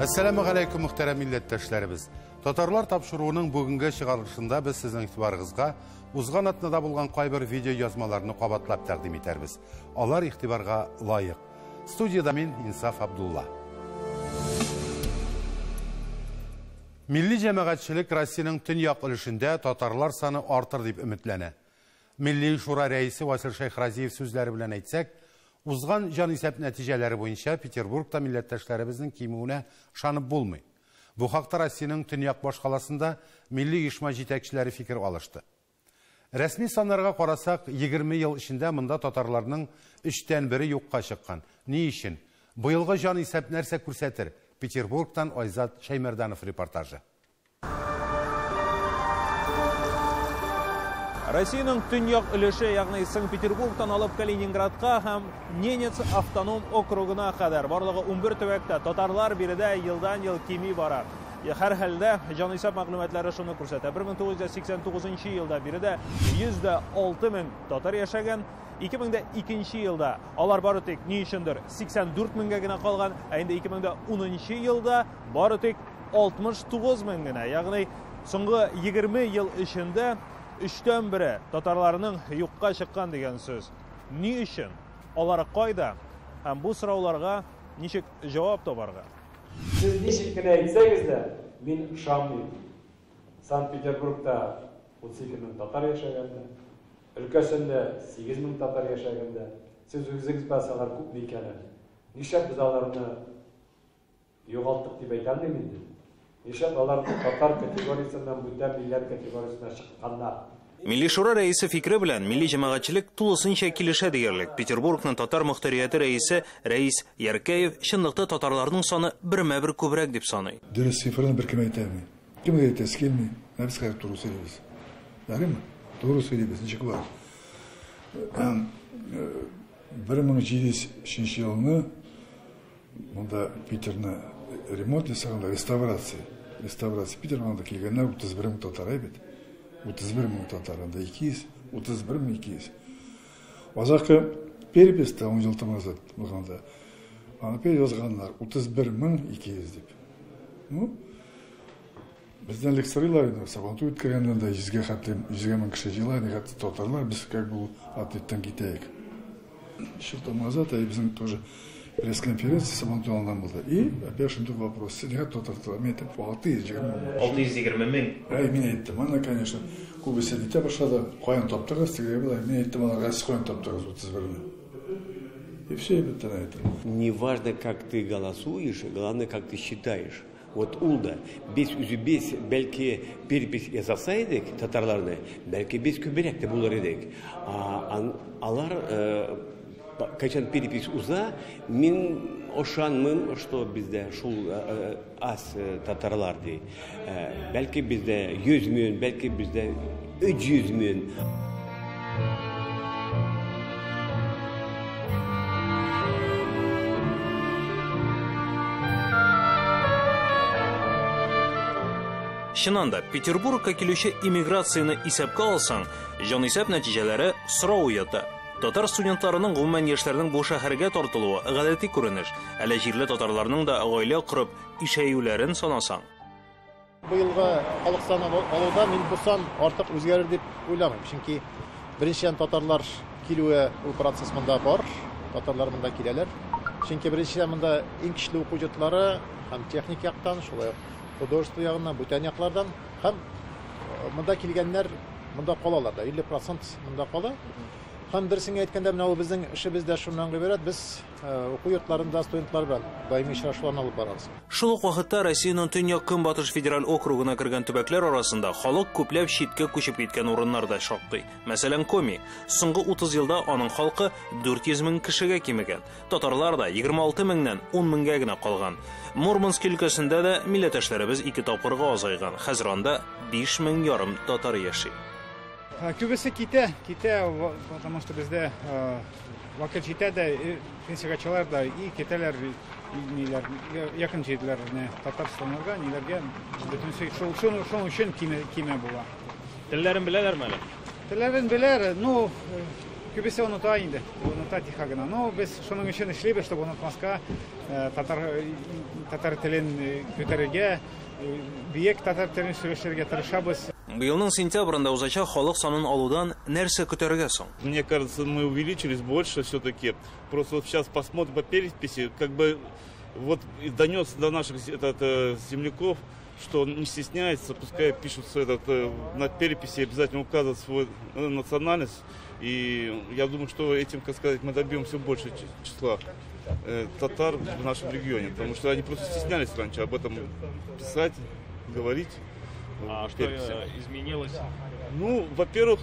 Assalamu alaikum muhterem milletteşlerimiz. Tatarlar tapşırığının bugünkü çıkarılışında biz sizin itibarınızga uzgan atnada bulgan kaybır video yazmalarını kabatlap takdim eterbiz. Alar itibarga layık. Studiyada men İnsaf Abdullah. Milli cemaatçilik Rusiyanın tünyak ilişinde Tatarlar sanı artır deyip ümitlene. Milli Şura reisi Vasil Şeyh Raziyev sözleri bilen aytsak, uzgan can isep neticeleri boyunca Peterburg'da milletteşlerimizin kimliğine şanıp bulmuyor. Bu hakta Rusiyanın tünyak başkalasında milli işma jitekçileri fikir alıştı. Resmi sanlarga qarasak 20 yıl içinde mında Tatarlarının 3'ten biri yokka çıkkan. Ni için? Bu yılga can isep nerse kursetir. Peterburg'dan Ayzat Şeymerdanov reportajı. Россияның төньяк өлеше, ягъни Санкт-Петербургтан алып Калининградка һәм Ненец автоном округына кадәр барлыгы 11 төбәктә татарлар биредә елдан-ел кими бара. Һәр хәлдә җанисәп мәгълүматлары шуны күрсәтә. 1989 елда биредә 106 мең татар яшәгән. 2002 елда алар бары тик ни өчендер 84 меңгә генә калган, ә инде 2010 елда бары тик 69 мең генә. Ягъни соңгы 20 ел эчендә 3'ten biri Tatarlarının юкка чыккан дигән сүз. Ни өчен? Алар кайда? Һәм бу сорауларга ничек җавап табарга? Siz nичек кенә әйтсәгез дә, мин ышанмыйм. Санкт-Петербургта 32 мең татар яшәгәндә, өлкәсендә 8 мең татар яшәгәндә, сез үзегез басалар күп микәнен. Нишләп без аларны югалттык дип әйтәм инде? Нишләп алар татар категориясеннән бүтән милләт категориясенә чыкканнар? Milli Şura reisi fikri bilen milli cemaatçilik tulısınca kilişe diyerlik. Peterburg'ның татар muhtariyati reisi Reis Yarkeyev şınlıkta Tatarlarının sanı birme-bir kübrek dip sanay. Dürüst sıfırını bir kime yetermi? Kime yetersi gelmeyin? Ne biz kadar doğru söylüyoruz? Yani mi? Doğru söylüyoruz. Necek var? 1700 yılını bunda Peter'ne remont yasağında restavrasiya. Peter'nda kelganlar 31 ming tatar ayıbet. 31 ming tatarında 200, 31 ming 200. Vazakı peripes'te 10 yıl tamazat bakanda. Ana per yazganlar 31 ming 200 dip. Ну, bizden lektorilar sabahtu ötkürgenden 100'ge hatta 100'ge ming kişi jilani hatta tatarlar biz как бы atletten giteyik. Şu tamazat ay bizim тоже пресс-конференция Сабантуалдан болды. И опять же вопрос. Сидят татарлар, мен айтам, 620 мең. Мен айттым, ана, конечно, көбісі дете башлады, қоян таптыңыз, деген былай. Мен айттым, ана қайсы қоян таптыңыз 31-ні. И все, беттен айттым. Не важно, как ты голосуешь, главное, как ты считаешь. Вот улда, без үзібес, бәлкі перепис ясасайдық татарларны, бәлкі без көбірек те болар едік. Алар Kaçan peripis uza, min oşanmım, что bizde şul az tatarlar diye. Belki bizde 100 milyon, belki bizde 300 milyon. Şınanda Peterburg'a kilişe immigrasyonu isepke alsan, janисәп neticeleri sıra uyadı. Татар студентларының гомумән яшьләрнең бу шәһәргә тартылуы гадәти күренеш. Әле җирле татарларның да гаилә корып ишәюләрен санасаң. Бу елга халык саны алуда мин бу сан артык үзгәрер дип уйламыйм. Чөнки беренчедән татарлар килүе ул процесс монда бар. Татарлар монда киләләр. Чөнки беренчедән монда иң көчле уку йортлары һәм техник яктан, шулай художество ягыннан, бүтән яклардан һәм монда килгәннәр монда калалар да 50% монда кала. Һәм дөресен әйткәндә, менә ул безнең эшебездә шуннан гыйбарәт, без уку йортларында студентлар белән даими очрашуларны алып барабыз. Шул ук вакытта Россиянең төньяк көнбатыш федераль округына кергән төбәкләр арасында халык күпләп читкә күчеп киткән урыннар да шактый. Мәсәлән, Коми. Соңгы 30 елда аның халкы 400 мең кешегә кимегән. Татарлар да 26 меңнән 10 меңгә генә калган. Мурманск өлкәсендә дә милләттәшләребез 2 тапкырга азайган. Хәзер анда 5 мең ярым татар яши. Kübesi kite, потому что bizde vakit de pensiyaçılar da iyi kiteler niler yakın şeylerine Tataristan'a nilerge bütün şunun için kime buла. Tillerin bileler mi? Tillerin biler, ну Күбесе оныта инде, оныта тиха гына. Но без шуның өчен эшлибез, чтобы онытмаска, татар телен күтәрергә, биек татар телен сөйләшергә тырышабыз. Быелның сентябрында узачак халык санын алудан нәрсә көтәргә соң? Мне кажется, мы увеличились больше все-таки. Просто вот сейчас посмотрим по переписи, как бы вот донес до наших земляков, что не стесняется, пускай пишут на переписи, обязательно указывают свою национальность. И я думаю, что этим, как сказать, мы добьемся больше числа татар в нашем регионе, потому что они просто стеснялись раньше об этом писать, говорить. А что изменилось? Ну, во-первых,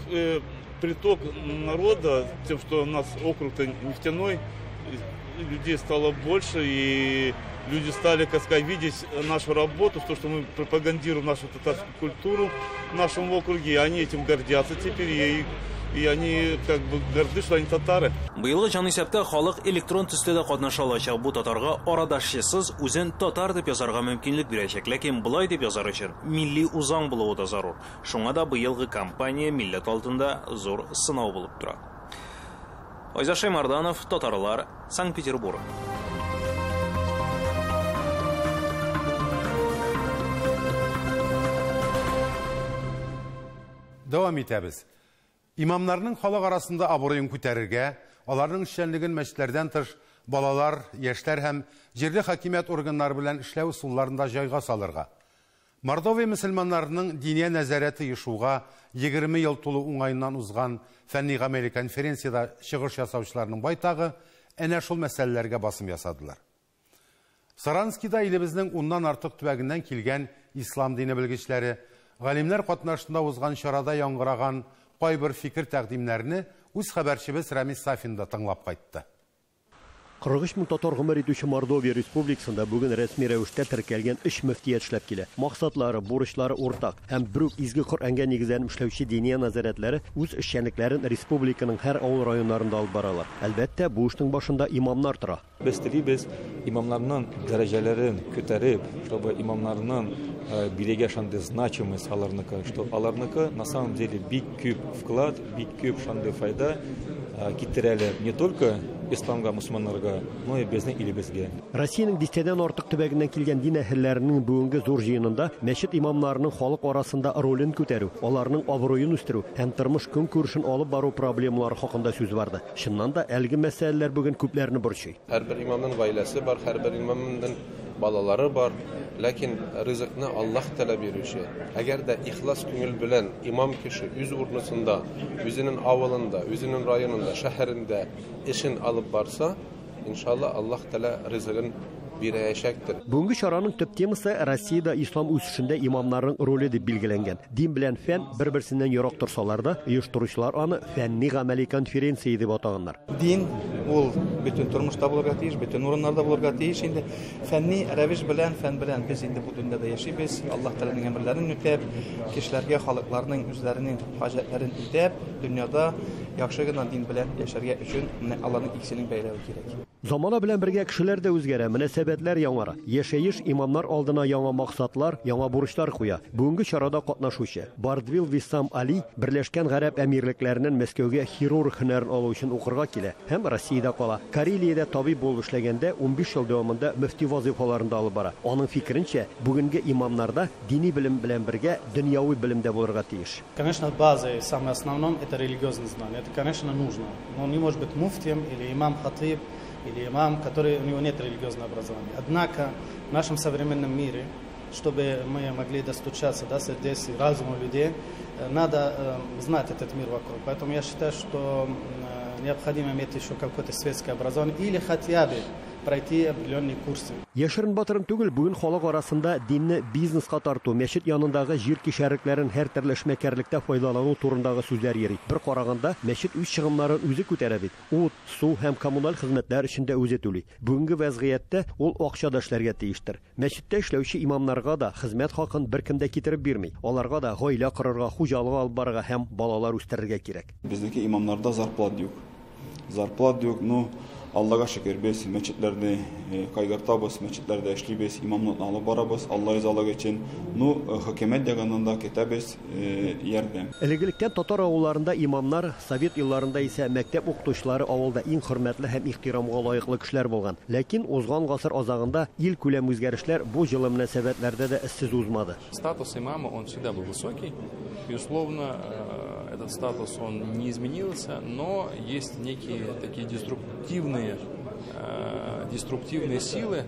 приток народа, тем, что у нас округ-то нефтяной, людей стало больше, и люди стали, как сказать, видеть нашу работу, то, что мы пропагандируем нашу татарскую культуру в нашем округе, и они этим гордятся теперь, и они как бы горды, что они татары. Быелгы җанисәптә халык электрон төстә дә катнаша алачак. Бу татарга арадашчысыз үзен татар дип язарга мөмкинлек бирәчәк. Ләкин болай дип язар өчен милли узан булуы да зарур. Шуңа да быелгы кампания милләт алдында зур сынау булып тора. Айза Шаймарданов, Татарлар, Санкт-Петербург. Дәвам итәбез. Имамнарның халык арасында абруен күтәрергә, аларның эшчәнлеген мәчетләрдән тыш балалар, яшьләр һәм җирле хакимият органнары белән эшләү усулларында җайга салырга. Мордовия мөселманнарының диния нәзарәте ешуга 20 ел тулу уңайыннан узган фәнни-гамәли конференцияда чыгыш ясаучыларның байтагы әнә шул мәсьәләләргә басым ясадылар. Саранскида илебезнең уннан артык төбәгеннән килгән ислам дине белгечләре, галимнәр катнашында узган чарада яңгыраган кайбер фикер тәкъдимнәрне үз хәбәрчебез Рамис Сафин да тыңлап кайтты. 43 мең татар гомер итүче Мордовия Республикасында бүген рәсми рәвештә теркәлгән 3 мөфтият эшләп килә. Максатлары, бурычлары уртак һәм бер үк изге Коръәнгә нигезләнеп эшләүче диния назарәтләре үз эшчәнлекләрен республиканың һәр авыл районнарында алып баралар. Әлбәттә, бу эшнең башында имамнар тора. Без телибез имамнарның дәрәҗәләрен күтәреп, чтобы имамнарның бирегә шундый значимость аларныкы, что аларныкы на самом деле бик күп вклад, бик күп шундый файда китерәләр не только исламга, мусульманнарга, но и безнең илебезгә. Россиянең дистәдән артык төбәгеннән килгән дин әһелләренең бүгенге зур җыенында мәчет имамнарының халык арасында ролен күтәрү, аларның абруен үстерү һәм тормыш көнкүрешен алып бару проблемалары хакында сүз барды. Шуннан да әлеге мәсьәләләр бүген күпләрне борчый. Һәрбер имамның гаиләсе бар, һәрбер имамның балалары бар, ләкин ризыкны Аллаһ таләп бирүче. Әгәр дә ихлас күңел белән имам кеше үз урнысында, үзенең авылында, үзенең районында, шәһәрендә эшен алып барса, иншалла Аллаһ талә ризыгын бирәчәктер. Бүгенге чараның төп темасы Россиядә ислам үсешендә имамнарның роле дип билгеләнгән. Дин белән фән бер-берсеннән ерак торсалар да, оештыручылар аны фәнни-гамәли конференция дип атаганнар. Дин ул бөтен тормышта булырга тиеш, бөтен урыннарда булырга тиеш. Инде фәнни рәвеш белән, фән белән без инде бу дөньяда яшибез. Аллаһ Тәгаләнең әмерләрен үтәп, кешеләргә, халыкларның үзләренең хаҗәтләрен үтәп, дөньяда яхшы гына дин белән яшәргә өчен аларның икесенең бәйләве кирәк. Замана белән бергә кешеләр дә үзгәрә, мөнәсәбәтләр яңара. Яшәеш имамнар алдына яңа максатлар, яңа бурычлар куя. Бүгенге чарада катнашучы Бардвил Виссам Али Берләшкән Гарәп әмирлекләреннән Мәскәүгә хирург һөнәрен алу өчен укырга килә һәм Россиядә кала. Карелиядә табиб булып эшләгәндә 15 ел дәвамында мөфти вазифаларында алып бара. Аның фикеренчә, бүгенге имамнарда дини белем белән бергә дөньяви белем дә булырга тиеш. Конечно, базой, самое основное, это религиозное знание. Это, конечно, нужно. Но он не может быть муфтием или имам-хатиб, или имам, который у него нет религиозного образования. Однако в нашем современном мире, чтобы мы могли достучаться до сердец и разума людей, надо знать этот мир вокруг. Поэтому я считаю, что необходимо иметь еще какое-то светское образование или хотя бы пройти определенные курсы. Яшерин батырым түгел, бүген халык арасында динне бизнеска тарту, мәчет янындагы җир кишәрекләрен һәр төрле эшмәкәрлектә файдалану турындагы сүзләр йөри. Бер караганда, мәчет үз чыгымнарын үзе күтәрә бит. Ут, су һәм коммуналь хезмәтләр өчен дә үзе түли. Бүгенге вазгыятьтә ул акча да эшләргә тиештер. Мәчеттә эшләүче имамнарга да хезмәт хакын беркем дә китереп бирми. Аларга да гаилә корырга, хуҗалык алып барырга һәм балалар үстерергә кирәк. Безнеке имамнарда зарплат юк. Зарплат юк, ну Allah'a şükür biz meçitlerini kaygartabız, meçitlerde eşliyiz, imamlıkla alıp barabız. Allah izalık için hükümet deganında kitabız yerdem. Elegilikten Tatar avullarında imamlar, Sovet yıllarında ise mektep okutuşları avulda en hürmetli hem ihtiramga layıklı kişiler bolgan. Lakin uzgan gasır azağında il külem özgərişler bu жылы münasebetlerde de işsiz uzmadı. Статус имама, он всегда был высокий. Безусловно, этот статус он не изменился, но есть некие такие деструктивные силы,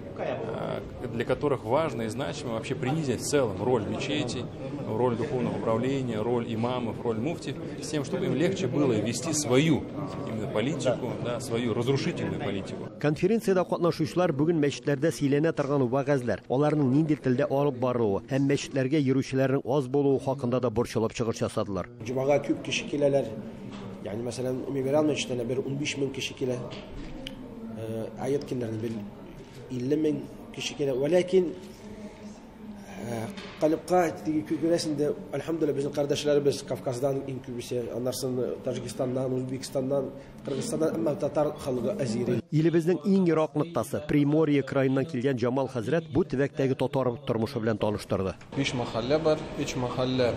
для которых важно и значимо вообще принизить в целом роль мечетей, роль духовного управления, роль имамов, роль муфтиев, с тем, чтобы им легче было вести свою именно политику, да, свою разрушительную политику. Konferensiyada qatnaşучылар бүген мәчетләрдә сөйләнә торган вәгазьләр, аларның нинди телдә алып барылуы һәм мәчетләргә йөрүчеләрнең аз булуы хакында да борчылып чыгыш ясадылар. Cumaga küp kişi kileler, yani mesela Ümiveral Meçheti'ne bir 15 bin kişi kile, ayet kinlerine bir 50 bin kişi kile. Velakin kalıpka güresinde elhamdülillah bizim kardeşlerimiz Kafkas'dan inkübüse, anlarsın Tajikistan'dan, Uzbekistan'dan, Kırgızistan'dan ama Tatar halkı aziri. Илебезнең иң ерак ноктасы Приморье краеннан килгән Джамал хәзрәт бу төбәктәге татар тормышы белән таныштырды. 5 mahalle var. 5 mahalle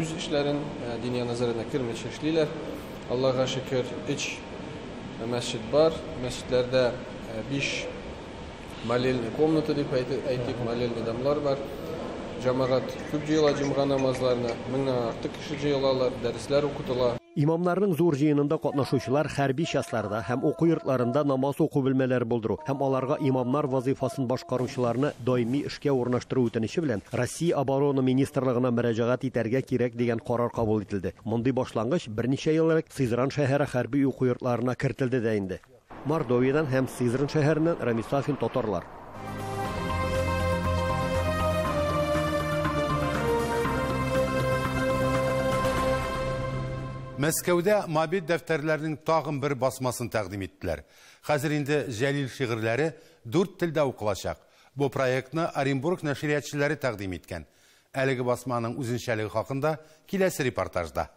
üz işlerin dünya nazarına kirmiş işliler. Allah'a şükür iç mescid var. Mescidlerde 5 malilni komnata deyip aytik malilni damlar var. Cemaat küp jıyıla cumğa namazlarına 1000'den artık kişi jıyılalar, dersler okutular. İmamlarның зур җыенында катнашучылар хәрби частьларда һәм уку йортларында намаз уку белмәләре булдыру һәм аларга имамнар вазифасын башкаручыларны даими эшкә урнаштыру үтенече белән Россия оборона министрлыгына мөрәҗәгать итәргә кирәк дигән карар кабул ителде. Мондый башлангыч берничә ел элек Сызран шәһәре хәрби уку йортларына кертелде дә инде. Мордовиядан һәм Сызран шәһәреннән Рамис Сафин, татарлар. Мәскәүдә мобиль дәфтәрләрнең тагын бер басмасын тәкъдим иттеләр. Хәзер инде Җәлил шигырьләре 4 телдә укылачак. Бу проектны Оренбург нәшриятчылары тәкъдим иткән. Әлеге басманың үзенчәлеге хакында киләсе репортажда.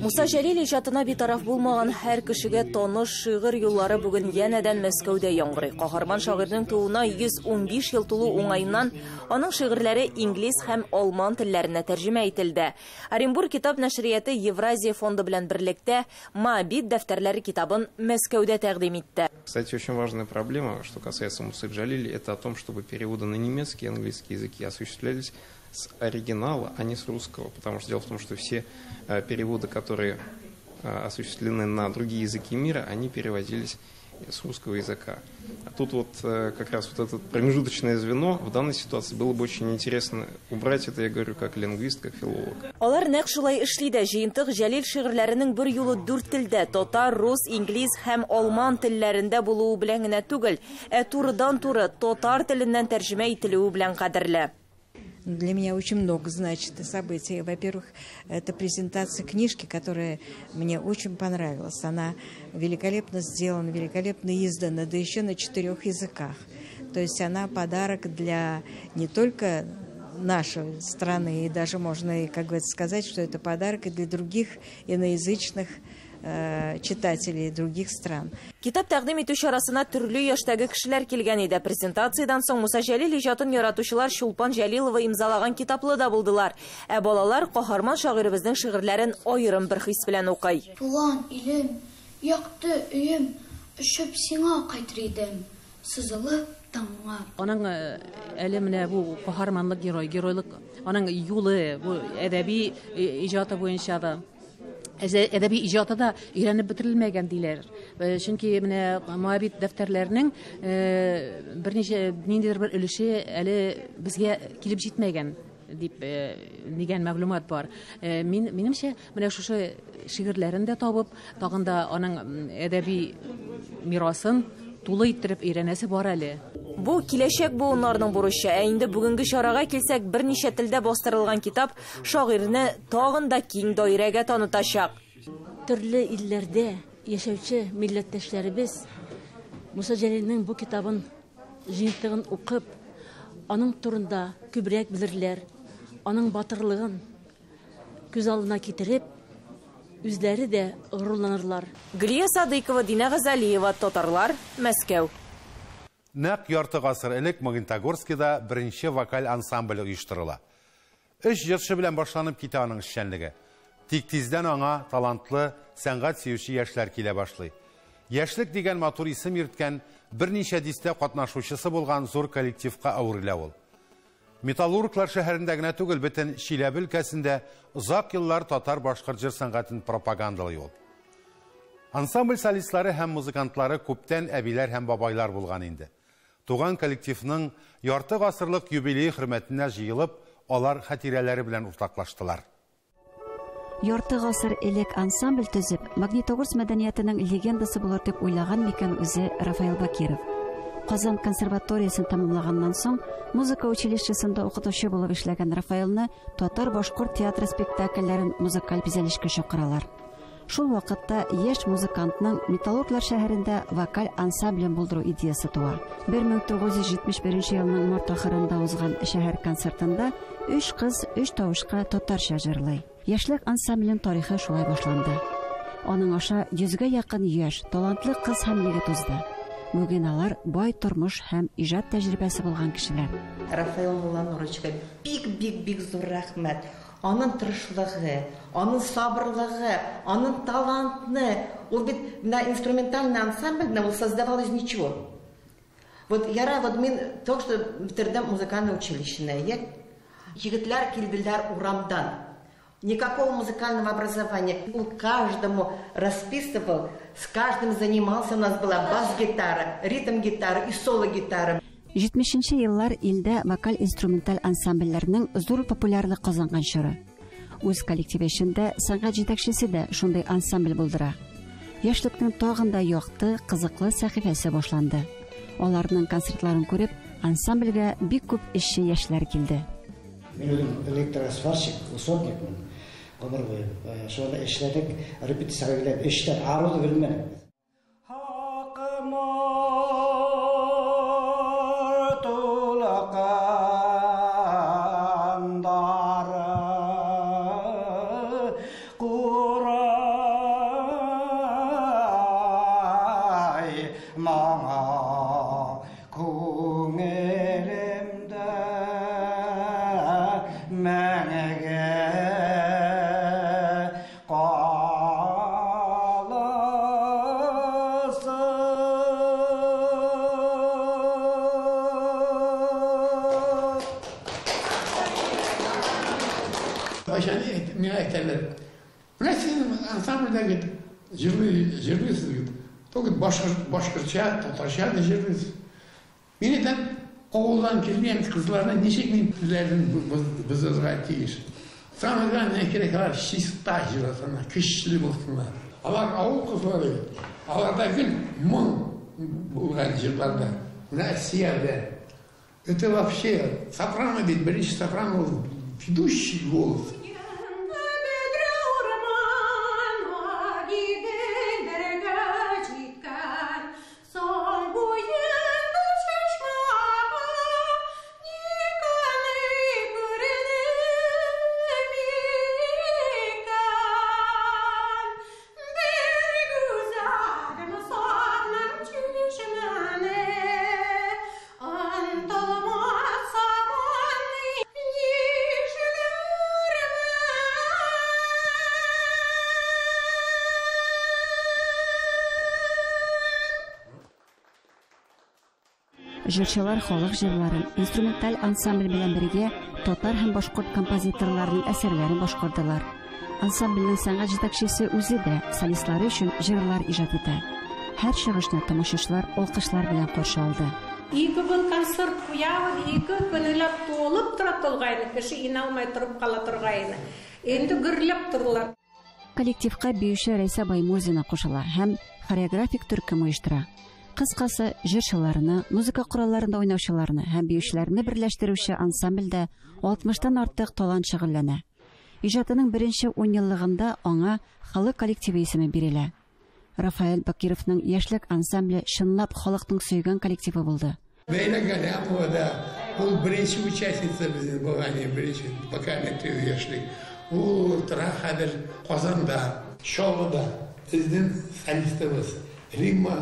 Муса Җәлил иҗатына битараф булмаган һәр кешегә таныш шигырь юллары бүген янәдән Мәскәүдә яңгырый. Каһарман шагыйрьнең тууына 115 ел тулу уңаеннан аның шигырьләре инглиз һәм алман телләренә тәрҗемә ителде. Оренбург китап нәшрияты Евразия фонды белән берлектә Моабит дәфтәрләре китабын Мәскәүдә тәкъдим итте. Кстати, очень важная проблема, что касается Мусы Джалили, это о том, чтобы переводы на немецкий и английский языки осуществлялись с оригинала, а не с русского. Потому что дело в том, что все переводы, которые осуществлены на другие языки мира, они переводились с русского языка. А тут вот как раз вот это промежуточное звено в данной ситуации было бы очень интересно убрать это, я говорю, как лингвист, как филолог. Алар нәкъ шулай эшли дә. Җыентык Җәлил шигырьләренең бер юлы 4 телдә, татар, рус, инглиз һәм алман телләрендә булуы белән генә түгел, турыдан-туры татар теленнән тәрҗемә ителүе белән кадерле. Для меня очень много значит событий. Во-первых, это презентация книжки, которая мне очень понравилась. Она великолепно сделана, великолепно издана, да еще на 4 языках. То есть она подарок для не только нашей страны, и даже можно, как говорится, сказать, что это подарок и для других иноязычных читателей других стран. Китап тәкъдим итү чарасына төрле яшьтәге кешеләр килгән иде. Презентациядан соң Муса Җәлил иҗатын яратучылар Чулпан Җәлилова имзалаган китаплы да булдылар. Ә балалар каһарман шагыйребезнең шигырьләрен аерым бер хис белән укый. Туган илем, якты өем, өшеп сиңа кайтыр идем, сызылып таңга. Аның әле менә бу каһарманлык геройлык, аның юлы, бу әдәби иҗаты буенча да әдәби иҗаты да өйрәнеп бетерелмәгән диләр. Чөнки менә Моабит дәфтәрләренең берничә ниндидер бер өлеше әле безгә килеп җитмәгән дип дигән мәгълүмат бар. Минемчә, менә шушы шигырьләрен дә табып, тагын да аның әдәби мирасын тулы иттереп өйрәнәсе бар әле. Бу киләчәк буыннарның бурычы. Ә инде бүгенге чарага килсәк, берничә телдә бастырылган китап шагыйрьне тагын да киң даирәгә танытачак. Төрле илләрдә яшәүче милләттәшләребез Муса Җәлилнең бу китабын җыентыгын укып, аның турында күбрәк белерләр, аның батырлыгын күз алдына китереп, үзләре дә горурланырлар. Глия Садыкова, Дина Газалиева, Татарлар, Мәскәү. Нәк ярты гасыр элек Магнитогорскида беренче вокаль ансамбль оештырыла. 3 җырчы белән башланып китә аның эшчәнлеге. Тик тиздән аңа талантлы, сәнгать сөюче яшьләр килә башлый. Яшьлек дигән матур исем йөрткән берничә дистә катнашучысы булган зур коллективка әверелә ул. Металлурглар шәһәрендә генә түгел, бөтен Чиләбе өлкәсендә озак еллар татар-башкорт җыр сәнгатен пропагандалый ул. Ансамбль солистлары һәм музыкантлары күптән әбиләр һәм бабайлар булган инде. Туган коллективның ярты гасырлык юбилей хөрмәтенә җыелып, алар хатирәләре белән уртаклаштылар. Ярты гасыр элек ансамбль төзеп, Магнитогорск мәдәниятенең легендасы булыр дип уйлаган микән үзе Рафаэл Бакиров. Казан консерваториясын тәмамлаганнан соң, музыка училищесында укытучы булып эшләгән Рафаэлны татар-башкорт театры спектакльләрен музыкаль бизәлешкә чакыралар. Шул вакытта яшь музыкантның Металлурглар шәһәрендә вокаль ансамблен булдыру идеясы туа. 1971 елның март ахырында узган шәһәр концертында 3 кыз 3 тавышка татарча җырлый. Яшьлек ансамблен тарихы шулай башланды. Аның аша 100гә якын яшь, талантлы кыз һәм егет узды. Бүген алар бай тормыш һәм иҗат тәҗрибәсе булган кешеләр. Рафаэл Муланурычка бик зур рәхмәт. Аның тырышлыгы, аның сабырлыгы, аның талантны, ул бит на инструментальный ансамбль ул создавал из ничего. Вот мин только что бетердем музыкальное училище. Егетләр килделәр урамдан. Никакого музыкального образования. Он каждому расписывал, с каждым занимался. У нас была бас-гитара, ритм-гитара и соло-гитара. 70-нче еллар илдә вокаль-инструменталь ансамбльләрнең зур популярлык казанган чоры. Үз коллективы эчендә сәнгать җитәкчесе дә шундый ансамбль булдыра. Яшьлекнең тагын да якты, кызыклы сәхифәсе башланды. Аларның концертларын күреп, ансамбльгә бик күп эшче яшьләр килде. Мин электросварщик, усотникмын. Гомер буе. Шуны эшләдек, репетиция генә эштән арылып белмәдем. Жырлысыз. Только башкортча, татарча да жырлысыз. Менен ауылдан келген кызларны ничек мен түзәрден біз ызга тиеш. Самое главное, керекалар чиста жырласына, күчле булсынлар. Алар ауыл кызлары, аларда гел мың булган жырларда. Россияда. Это вообще сопрано, ведь беречь сопрано, ведущий голос. Җырчылар халык җырларын, инструменталь ансамбль белән бергә татар һәм башкорт композиторларының әсәрләрен башкардылар. Ансамбльнең сәнгать җитәкчесе үзе дә солистлары өчен җырлар иҗат итә. Һәр чыгышны тамашачылар алкышлар белән каршы алды. 2 көн концерт куябыз, 2 көнләп толып тора торгайны, кеше иналмай торып кала торгайны. Инде гөрләп тордылар. Коллективка биюче Рәйсә Баймурзина кушыла һәм хореографик төркем оештыра. Кыскасы, җырчыларны, музыка коралларында уйнаучыларны һәм биючеләрне берләштерүче ансамбльдә 60тан артык талант шөгыльләнә. Иҗатының беренче 10 еллыгында аңа халык коллективы исеме бирелә. Рафаэл Бакировның яшьлек ансамбле чынлап халыкның сөйгән коллективы булды. Лейла Галямова да, ул беренче участница безнең булган, беренче вокальный яшьлек. Ул тора хәзер Казанда Шолода біздің солистіміз Римма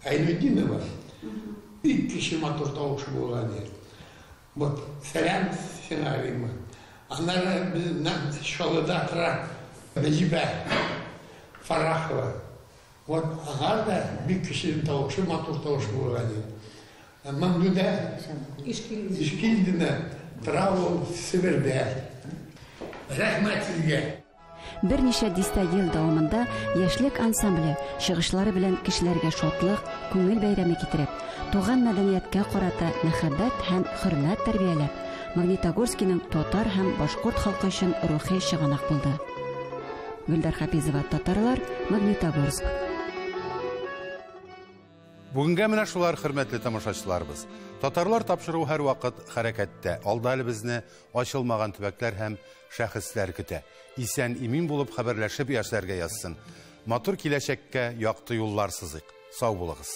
Айнудинова 2 кіші матур таушы болған еді. Вот, сәлем сеңа Римма. Анары біздің шолода тұра Нәжибә Фарахова. Вот, ағар да 2 кіші таушы матур таушы болған еді. Маңдуда Ишкилдіні тұра ол Сібірде. Рәхмәт сізге. Берничә дистә ел дәвамында яшьлек ансамбле чыгышлары белән кешеләргә шатлык, күңел бәйрәме китереп, туган мәдәнияткә карата мәхәббәт һәм хөрмәт тәрбияләп, Магнитогорскиның татар һәм башкорт халкы өчен рухи чыганак булды. Гөлдар Хафизова, Татарлар, Магнитогорск. Бүгенге менә шулар, хөрмәтле тамашачыларыбыз. Татарлар тапшыру һәр вакыт хәрәкәттә. Алда әле безне ачылмаган төбәкләр һәм шәхесләр көтә. Исән имин булып хәбәрләшеп яшьләргә язсын. Матур киләчәккә якты юллар сызык. Сау булыгыз.